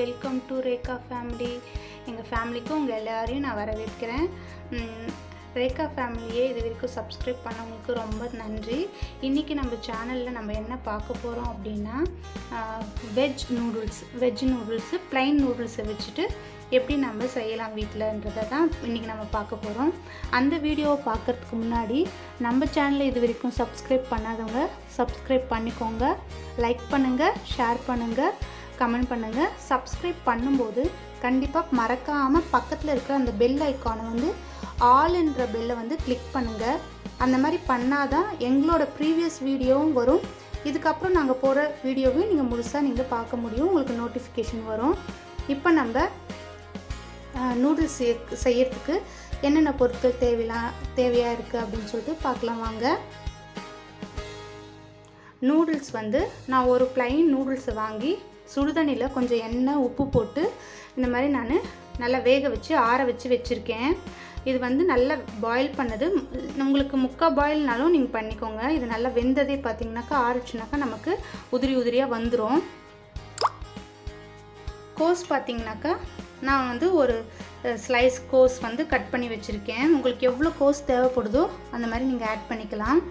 Welcome to Rekha family. எங்கள் ஃபேமிலிக்கும் உங்கள் எல்லாரையும் நான் வரவேற்கிறேன். ரேகா ஃபேமிலியே இது வரைக்கும் சப்ஸ்கிரைப் பண்ணவங்களுக்கு ரொம்ப நன்றி. இன்றைக்கி நம்ம சேனலில் நம்ம என்ன பார்க்க போகிறோம் அப்படின்னா வெஜ் நூடுல்ஸு ப்ளைன் நூடுல்ஸை வச்சுட்டு எப்படி நம்ம செய்யலாம் வீட்டிலன்றதை தான் இன்றைக்கி நம்ம பார்க்க போகிறோம். அந்த வீடியோவை பார்க்குறதுக்கு முன்னாடி நம்ம சேனலை இது வரைக்கும் சப்ஸ்கிரைப் பண்ணாதவங்க சப்ஸ்கிரைப் பண்ணிக்கோங்க. லைக் பண்ணுங்கள், ஷேர் பண்ணுங்கள், கமெண்ட் பண்ணுங்கள். சப்ஸ்கிரைப் பண்ணும்போது கண்டிப்பாக மறக்காமல் பக்கத்தில் இருக்கிற அந்த பெல் ஐக்கானை வந்து ஆல்ன்ற பெல்லை வந்து கிளிக் பண்ணுங்கள். அந்த மாதிரி பண்ணாதான் எங்களோட ப்ரீவியஸ் வீடியோவும் வரும். இதுக்கப்புறம் நாங்கள் போகிற வீடியோவையும் நீங்கள் முழுசாக பார்க்க முடியும், உங்களுக்கு நோட்டிஃபிகேஷன் வரும். இப்போ நம்ம நூடுல்ஸ் செய்யறதுக்கு என்னென்ன பொருட்கள் தேவையாக இருக்குது அப்படின்னு சொல்லிட்டு பார்க்கலாம் வாங்க. நூடுல்ஸ் வந்து நான் ஒரு ப்ளைன் நூடுல்ஸை வாங்கி சுடுதண்ணியில் கொஞ்சம் எண்ணெய் உப்பு போட்டு இந்த மாதிரி நான் நல்லா வேக வச்சு ஆற வச்சுருக்கேன். இது வந்து நல்லா பாயில் பண்ணது, உங்களுக்கு முக்கால் பாயில்னாலும் நீங்கள் பண்ணிக்கோங்க. இது நல்லா வெந்ததே பார்த்திங்கனாக்கா ஆறிச்சுனாக்கா நமக்கு உதிரி உதிரியாக வந்துடும். கோஸ் பார்த்திங்கனாக்கா நான் வந்து ஒரு ஸ்லைஸ் கோஸ் வந்து கட் பண்ணி வச்சுருக்கேன். உங்களுக்கு எவ்வளோ கோஸ் தேவைப்படுதோ அந்த மாதிரி நீங்கள் ஆட் பண்ணிக்கலாம்.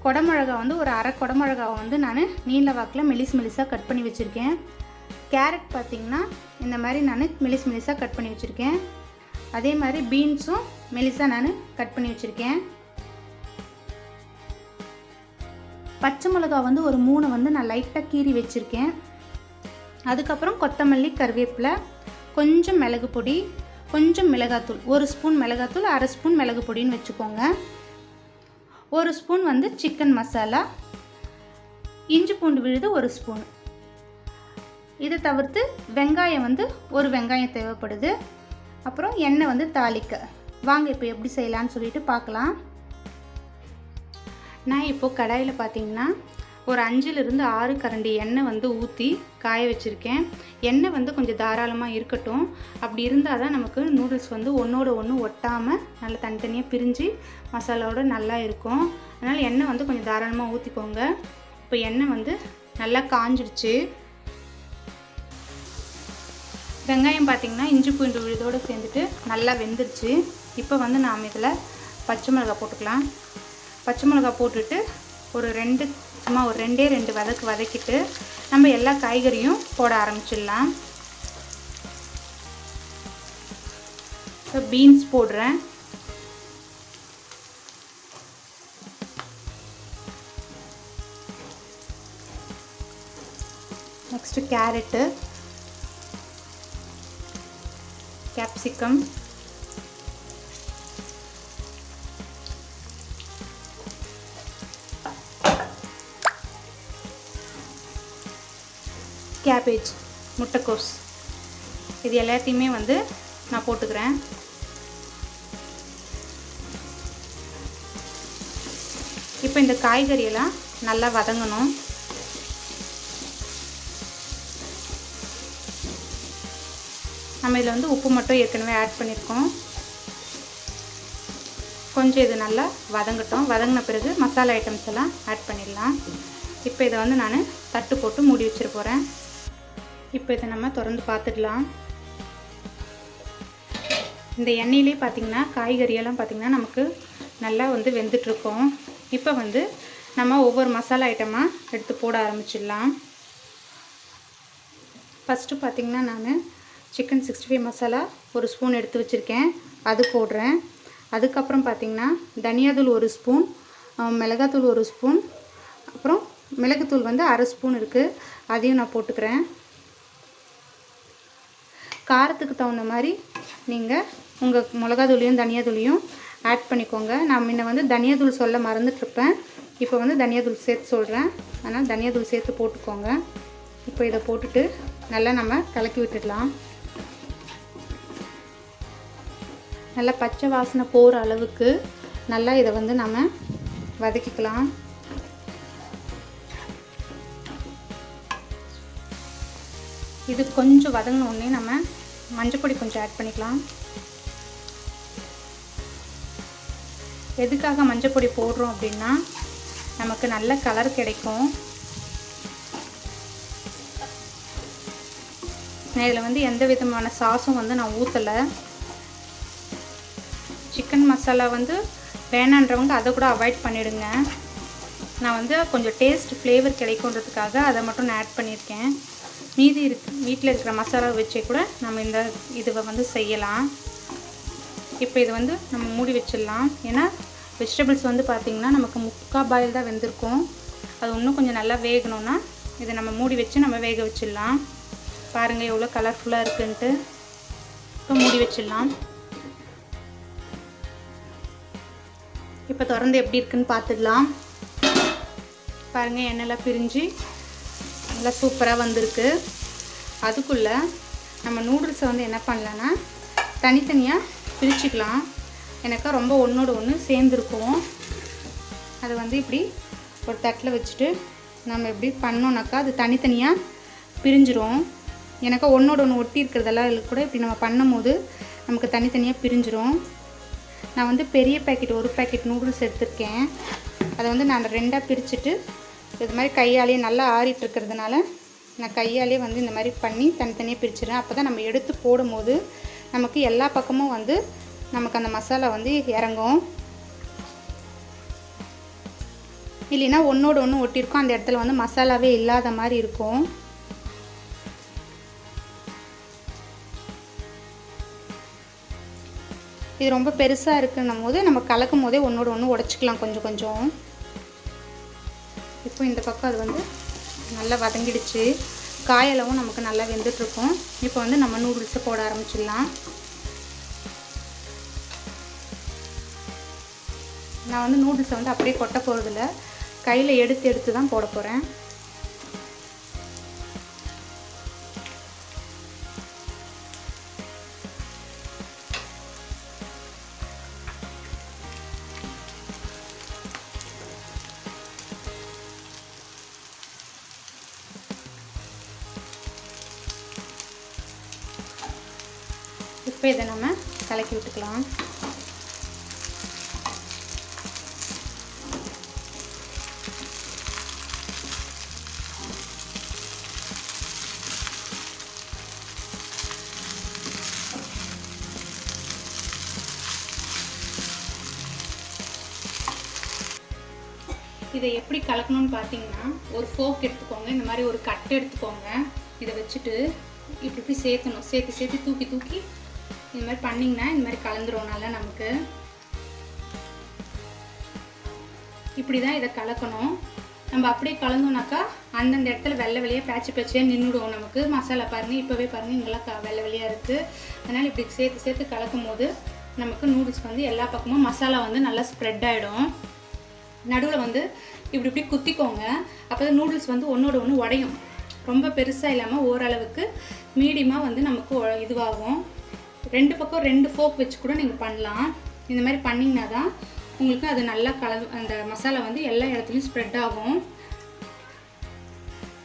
குடமிளகா வந்து ஒரு அரை குடமிளகாவை வந்து நான் நீல வாக்கில் மெலிசாக கட் பண்ணி வச்சுருக்கேன். கேரட் பார்த்திங்கன்னா இந்த மாதிரி நான் மெலிசாக கட் பண்ணி வச்சுருக்கேன். அதே மாதிரி பீன்ஸும் மெலிசாக நான் கட் பண்ணி வச்சுருக்கேன். பச்சை மிளகா வந்து ஒரு 3 வந்து நான் லைட்டாக கீறி வச்சுருக்கேன். அதுக்கப்புறம் கொத்தமல்லி, கருவேப்பிலை, கொஞ்சம் மிளகு பொடி, கொஞ்சம் மிளகாத்தூள், 1 ஸ்பூன் மிளகாத்தூள், அரை ஸ்பூன் மிளகு பொடின்னு வச்சுக்கோங்க. 1 ஸ்பூன் வந்து சிக்கன் மசாலா, இஞ்சி பூண்டு விழுது 1 ஸ்பூன். இதை தவிர்த்து வெங்காயம் வந்து ஒரு வெங்காயம் தேவைப்படுது. அப்புறம் எண்ணெய் வந்து தாளிக்க. வாங்க இப்போ எப்படி செய்யலான்னு சொல்லிட்டு பார்க்கலாம். நான் இப்போது கடாயில் பார்த்திங்கன்னா ஒரு 5லிருந்து 6 கரண்டி எண்ணெய் வந்து ஊற்றி காய வச்சுருக்கேன். எண்ணெய் வந்து கொஞ்சம் தாராளமாக இருக்கட்டும். அப்படி இருந்தால் தான் நமக்கு நூடுல்ஸ் வந்து ஒன்றோட ஒன்று ஒட்டாமல் நல்லா தனித்தனியாக பிரிஞ்சு மசாலாவோட நல்லா இருக்கும். அதனால் எண்ணெய் வந்து கொஞ்சம் தாராளமாக ஊற்றிக்கோங்க. இப்போ எண்ணெய் வந்து நல்லா காஞ்சிடுச்சு. வெங்காயம் பார்த்திங்கன்னா இஞ்சி பூண்டு விழுதோடு சேர்ந்துட்டு நல்லா வெந்துருச்சு. இப்போ வந்து நாம் இதில் பச்சை மிளகாய் போட்டுக்கலாம். பச்சை மிளகாய் போட்டுட்டு ஒரு 2 வதக்கிட்டு நம்ம எல்லா காய்கறியும் போட ஆரம்பிச்சிடலாம். இப்போ பீன்ஸ் போடுறேன். நெக்ஸ்ட்டு கேரட்டு, கேப்சிகம், கேபேஜ், முட்டைக்கோஸ், இது எல்லாத்தையுமே வந்து நான் போட்டுக்கிறேன். இப்போ இந்த காய்கறியெல்லாம் நல்லா வதங்கணும். நம்ம இதில் வந்து உப்பு மட்டும் ஏற்கனவே ஆட் பண்ணியிருக்கோம். கொஞ்சம் இது நல்லா வதங்கட்டும். வதங்கின பிறகு மசாலா ஐட்டம்ஸ் எல்லாம் ஆட் பண்ணிடலாம். இப்போ இதை வந்து நான் தட்டு போட்டு மூடி வச்சிட போகிறேன். இப்போ இதை நம்ம திறந்து பார்த்துடலாம். இந்த எண்ணெயிலே பார்த்திங்கன்னா காய்கறியெல்லாம் பார்த்திங்கன்னா நமக்கு நல்லா வந்து வெந்துட்டுருக்கோம். இப்போ வந்து நம்ம ஒவ்வொரு மசாலா ஐட்டமாக எடுத்து போட ஆரம்பிச்சிடலாம். ஃபஸ்ட்டு பார்த்திங்கன்னா நான் சிக்கன் 65 மசாலா 1 ஸ்பூன் எடுத்து வச்சுருக்கேன், அது போடுறேன். அதுக்கப்புறம் பார்த்திங்கன்னா தனியாத்தூள் 1 ஸ்பூன், மிளகாத்தூள் 1 ஸ்பூன், அப்புறம் மிளகுத்தூள் வந்து அரை ஸ்பூன் இருக்குது, அதையும் நான் போட்டுக்கிறேன். காரத்துக்கு தகுந்த மாதிரி நீங்கள் உங்கள் மிளகாத்தூளையும் தனியாத்தூளையும் ஆட் பண்ணிக்கோங்க. நான் முன்ன வந்து தனியாத்தூள் சொல்ல மறந்துட்டுருப்பேன், இப்போ வந்து தனியாத்தூள் சேர்த்து சொல்கிறேன். அதனால் தனியாத்தூள் சேர்த்து போட்டுக்கோங்க. இப்போ இதை போட்டுட்டு நல்லா நம்ம கலக்கி விட்டுடலாம். நல்லா பச்சை வாசனை போகிற அளவுக்கு நல்லா இதை வந்து நம்ம வதக்கிக்கலாம். இது கொஞ்சம் வதங்கின உடனே நம்ம மஞ்சப்பொடி கொஞ்சம் ஆட் பண்ணிக்கலாம். எதுக்காக மஞ்சப்பொடி போடுறோம் அப்படின்னா நமக்கு நல்ல கலர் கிடைக்கும். நான் இதில் வந்து எந்த விதமான சாஸும் வந்து நான் ஊற்றலை. சிக்கன் மசாலா வந்து வேணான்றவங்க அதை கூட அவாய்ட் பண்ணிவிடுங்க. நான் வந்து கொஞ்சம் டேஸ்ட் ஃப்ளேவர் கிடைக்குன்றதுக்காக அதை மட்டும் நான் ஆட் பண்ணியிருக்கேன். மீதி வீட்டில் இருக்கிற மசாலா வச்சே கூட நம்ம இந்த இதுவை வந்து செய்யலாம். இப்போ இது வந்து நம்ம மூடி வச்சிடலாம். ஏன்னா வெஜிடபிள்ஸ் வந்து பார்த்திங்கன்னா நமக்கு முக்கால் பாயில் தான் வெந்திருக்கும். அது இன்னும் கொஞ்சம் நல்லா வேகணும்னா இதை நம்ம மூடி வச்சு நம்ம வேக வச்சிடலாம். பாருங்கள் எவ்வளோ கலர்ஃபுல்லாக இருக்குன்ட்டு. இப்போ மூடி வச்சிடலாம். இப்போ திறந்து எப்படி இருக்குன்னு பார்த்துடலாம். பாருங்கள் எண்ணெய்லாம் பிரிஞ்சு நல்லா சூப்பராக வந்திருக்கு. அதுக்குள்ளே நம்ம நூடுல்ஸை வந்து என்ன பண்ணலான்னா தனித்தனியாக பிரிச்சுக்கலாம். எனக்கு ரொம்ப ஒன்றோடு ஒன்று சேர்ந்துருக்கும். அதை வந்து இப்படி ஒரு தட்டில் வச்சுட்டு நம்ம எப்படி பண்ணோன்னாக்கா அது தனித்தனியாக பிரிஞ்சிரும். எனக்கு ஒன்றோடு ஒன்று ஒட்டி இருக்கிறதெல்லாம் கூட இப்படி நம்ம பண்ணும் போது நமக்கு தனித்தனியாக பிரிஞ்சிரும். நான் வந்து பெரிய பேக்கெட் 1 பேக்கெட் நூடுல்ஸ் எடுத்திருக்கேன். அதை வந்து நான் 2ஆக பிரிச்சுட்டு இது மாதிரி கையாலேயே நல்லா ஆறிட்டு இருக்கிறதுனால நான் கையாலேயே வந்து இந்த மாதிரி பண்ணி தனித்தனியாக பிரிச்சிடுறேன். அப்போ தான் நம்ம எடுத்து போடும்போது நமக்கு எல்லா பக்கமும் வந்து நமக்கு அந்த மசாலா வந்து இறங்கும். இல்லைன்னா ஒன்றோடு ஒன்று ஒட்டியிருக்கும், அந்த இடத்துல வந்து மசாலாவே இல்லாத மாதிரி இருக்கும். இது ரொம்ப பெருசாக இருக்குன்னும் போது நம்ம கலக்கும் போதே ஒன்றோடு ஒன்று உடச்சிக்கலாம் கொஞ்சம் கொஞ்சம். இப்போ இந்த பக்கம் அது வந்து நல்லா வதங்கிடுச்சு. காயளவும் நமக்கு நல்லா வெந்துட்டுருக்கும். இப்போ வந்து நம்ம நூடுல்ஸை போட ஆரம்பிச்சிடலாம். நான் வந்து நூடுல்ஸை வந்து அப்படியே கொட்ட போகிறதில்ல, கையில் எடுத்து தான் போட போகிறேன். இப்போ இதை நம்ம கலக்கி விட்டுக்கலாம். இதை எப்படி கலக்கணும்னு பார்த்தீங்கன்னா ஒரு ஃபோக் எடுத்துக்கோங்க, இந்த மாதிரி ஒரு கட்டை எடுத்துக்கோங்க. இதை வச்சுட்டு இப்படி சேர்த்தணும், சேர்த்து தூக்கி இந்த மாதிரி பண்ணிங்கன்னா இந்த மாதிரி கலந்துரும் நல்லா நமக்கு. இப்படி தான் இதை கலக்கணும். நம்ம அப்படியே கலந்தோம்னாக்கா அந்தந்த இடத்துல வெள்ளை வெளியாக பேட்சியாக நின்றுடும் நமக்கு. மசாலா பாருங்கள், இப்போவே பாருங்கள் இங்கெல்லாம் வெள்ளை வெளியாக இருக்குது. அதனால் இப்படி சேர்த்து கலக்கும் போது நமக்கு நூடுல்ஸ் வந்து எல்லா பக்கமும் மசாலா வந்து நல்லா ஸ்ப்ரெட் ஆகிடும். நடுவில் வந்து இப்படி குத்திக்கோங்க. அப்போ தான் நூடுல்ஸ் வந்து ஒன்றோட ஒன்று உடையும். ரொம்ப பெருசாக இல்லாமல் ஓரளவுக்கு மீடியமாக வந்து நமக்கு இதுவாகும். 2 பக்கம் 2 ஃபோக் வச்சு கூட நீங்கள் பண்ணலாம். இந்த மாதிரி பண்ணிங்கன்னா தான் உங்களுக்கு அது நல்லா அந்த மசாலா வந்து எல்லா இடத்துலையும் ஸ்ப்ரெட் ஆகும்.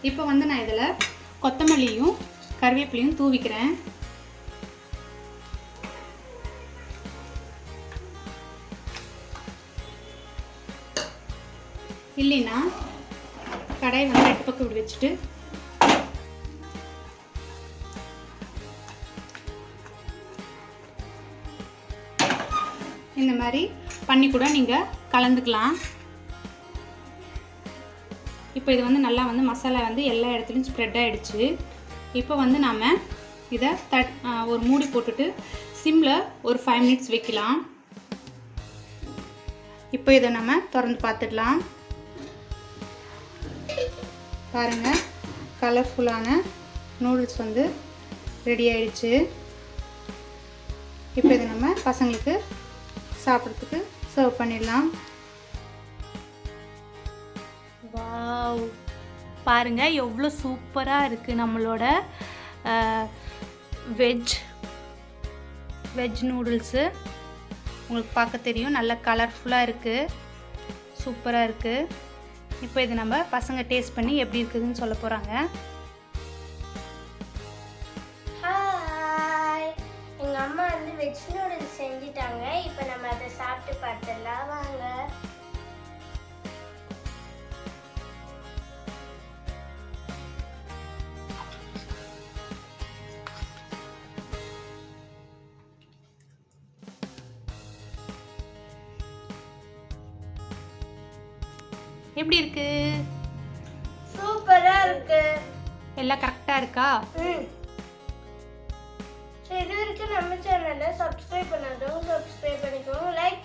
இப்போ வந்து நான் இதில் கொத்தமல்லியும் கருவேப்பிலையும் தூவிக்கிறேன். இல்லைன்னா கடாய் வந்து 2 பக்கம் இப்படி வச்சுட்டு இந்த மாதிரி பண்ணி கூட நீங்கள் கலந்துக்கலாம். இப்போ இது வந்து நல்லா வந்து மசாலா வந்து எல்லா இடத்துலையும் ஸ்ப்ரெட் ஆகிடுச்சு. இப்போ வந்து நாம் இதை ஒரு மூடி போட்டுட்டு சிம்மில் ஒரு 5 மினிட்ஸ் வைக்கலாம். இப்போ இதை நம்ம திறந்து பார்த்துடலாம். பாருங்கள், கலர்ஃபுல்லான நூடுல்ஸ் வந்து ரெடி ஆயிடுச்சு. இப்போ இதை நம்ம பசங்களுக்கு சாப்பிட்றதுக்கு சர்வ் பண்ணிடலாம். வாவ், பாருங்கள் எவ்வளோ சூப்பராக இருக்குது நம்மளோட வெஜ் நூடுல்ஸு. உங்களுக்கு பார்க்க தெரியும், நல்லா கலர்ஃபுல்லாக இருக்குது, சூப்பராக இருக்குது. இப்போ இது நம்ம பசங்க டேஸ்ட் பண்ணி எப்படி இருக்குதுன்னு சொல்ல போகிறாங்க. ஹாய், எங்கள் அம்மா வந்து வெஜ் நூடுல்ஸ் செஞ்சிட்டாங்க. இப்போ நம்ம அதை சாப்பிட்டு பார்த்துடலாம் வாங்க. எப்படி இருக்கு? சூப்பரா இருக்கு. எல்லாம் கரெக்டாக இருக்கா? சரி, இது வரைக்கும் நம்ம சேனலை சப்ஸ்கிரைப் பண்ணாதவங்க சப்ஸ்கிரைப் பண்ணிக்கோங்க, லைக்